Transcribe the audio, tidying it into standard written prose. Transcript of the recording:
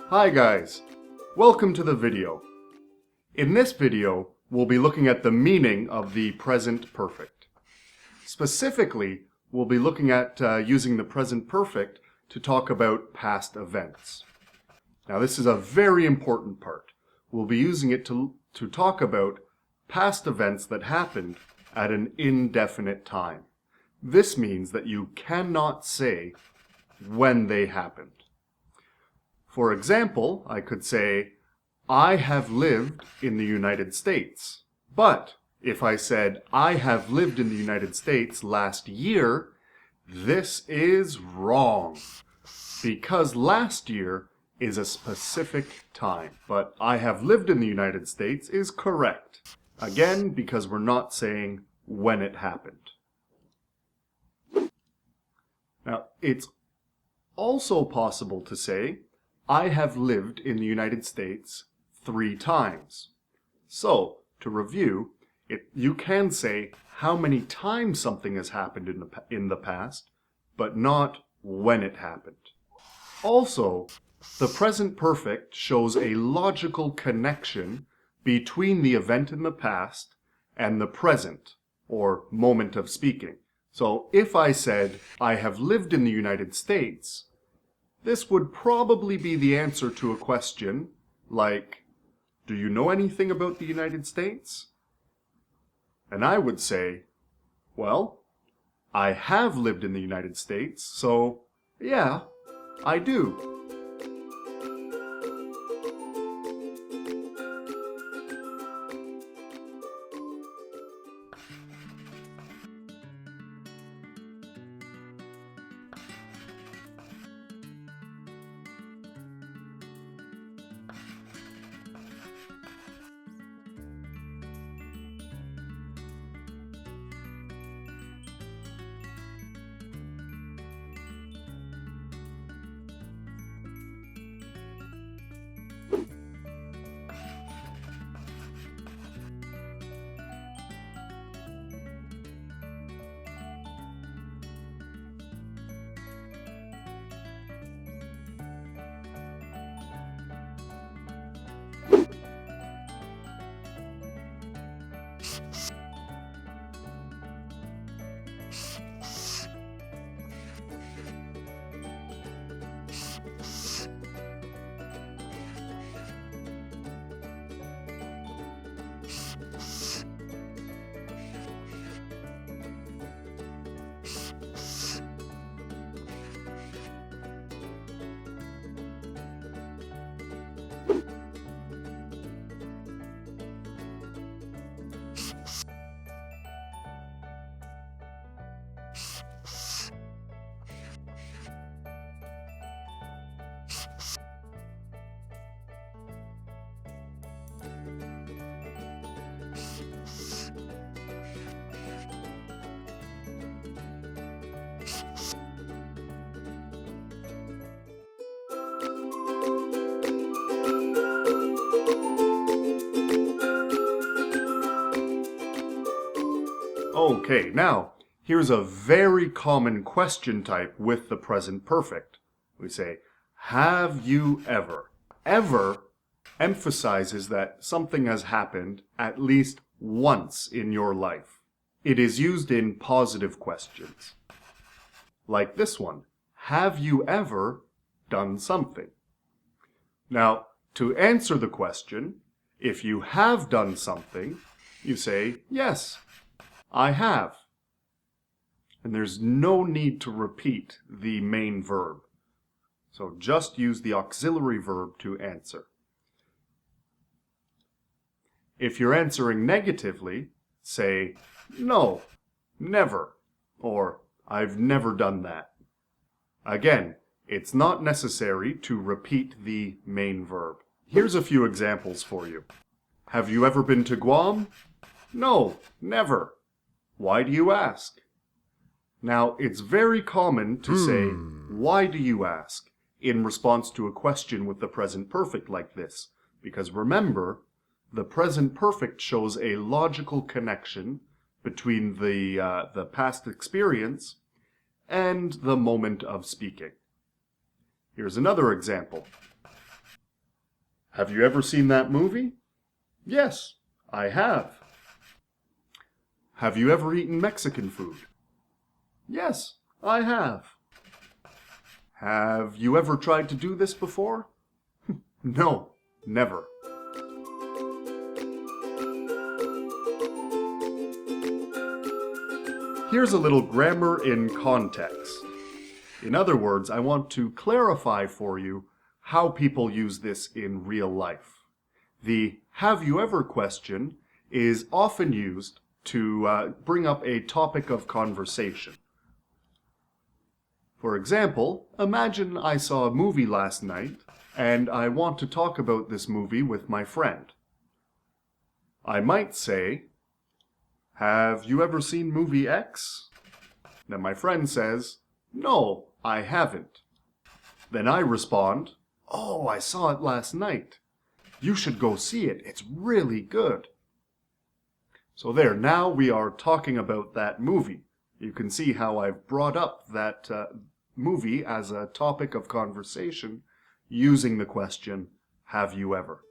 Hi guys, welcome to the video. In this video, we'll be looking at the meaning of the present perfect. Specifically, we'll be looking at using the present perfect to talk about past events. Now this is a very important part. We'll be using it to talk about past events that happened at an indefinite time. This means that you cannot say when they happened. For example, I could say, I have lived in the United States. But if I said, I have lived in the United States last year, this is wrong. Because last year is a specific time. But I have lived in the United States is correct. Again, because we're not saying when it happened. Now, it's also possible to say, I have lived in the United States 3 times. So, to review, you can say how many times something has happened in the past, but not when it happened. Also, the present perfect shows a logical connection between the event in the past and the present, or moment of speaking. So, if I said, I have lived in the United States, this would probably be the answer to a question like, do you know anything about the United States? And I would say, well, I have lived in the United States, so yeah, I do. Okay, now, here's a very common question type with the present perfect. We say, have you ever? Ever emphasizes that something has happened at least once in your life. It is used in positive questions. Like this one, have you ever done something? Now, to answer the question, if you have done something, you say, yes, I have. And there's no need to repeat the main verb. So just use the auxiliary verb to answer. If you're answering negatively, say, no, never, or I've never done that. Again, it's not necessary to repeat the main verb. Here's a few examples for you. Have you ever been to Guam? No, never. Why do you ask? Now, it's very common to say, why do you ask, in response to a question with the present perfect like this. Because remember, the present perfect shows a logical connection between the past experience and the moment of speaking. Here's another example. Have you ever seen that movie? Yes, I have. Have you ever eaten Mexican food? Yes, I have. Have you ever tried to do this before? No, never. Here's a little grammar in context. In other words, I want to clarify for you how people use this in real life. The "have you ever" question is often used to bring up a topic of conversation. For example, imagine I saw a movie last night and I want to talk about this movie with my friend. I might say, "Have you ever seen movie X?" Then my friend says, "No, I haven't." Then I respond, "Oh, I saw it last night. You should go see it. It's really good." So there, now we are talking about that movie. You can see how I've brought up that movie as a topic of conversation using the question, "Have you ever?"